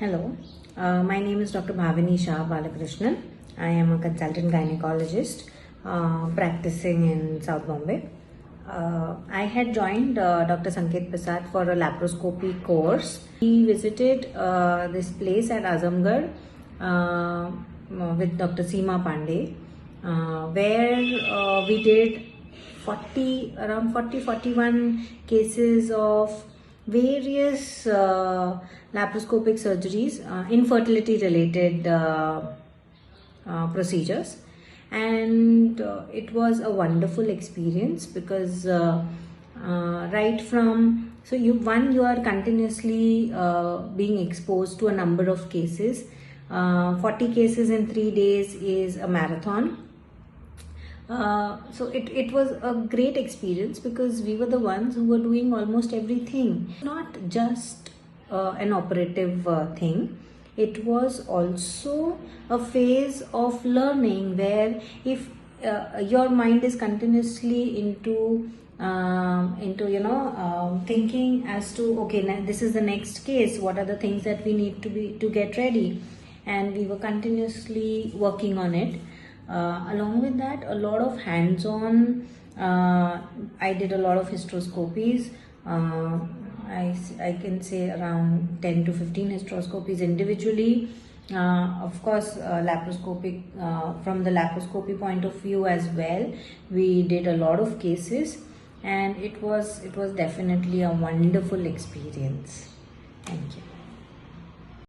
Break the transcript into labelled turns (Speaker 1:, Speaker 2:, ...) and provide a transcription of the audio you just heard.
Speaker 1: Hello, my name is Dr. Bhavini Shah Balakrishnan. I am a consultant gynecologist practicing in South Bombay. I had joined Dr. Sanket Pisat for a laparoscopy course. He visited this place at Azamgarh with Dr. Seema Pandey, where we did around 41 cases of various laparoscopic surgeries, infertility related procedures, and it was a wonderful experience because right from you are continuously being exposed to a number of cases. 40 cases in 3 days is a marathon. So it was a great experience because we were the ones who were doing almost everything. Not just an operative thing. It was also a phase of learning where if your mind is continuously into thinking as to okay, this is the next case, what are the things that we need to get ready, and we were continuously working on it. Along with that, a lot of hands-on. I did a lot of hysteroscopies. I can say around 10 to 15 hysteroscopies individually. Of course, laparoscopic from the laparoscopy point of view as well. We did a lot of cases, and it was definitely a wonderful experience. Thank you.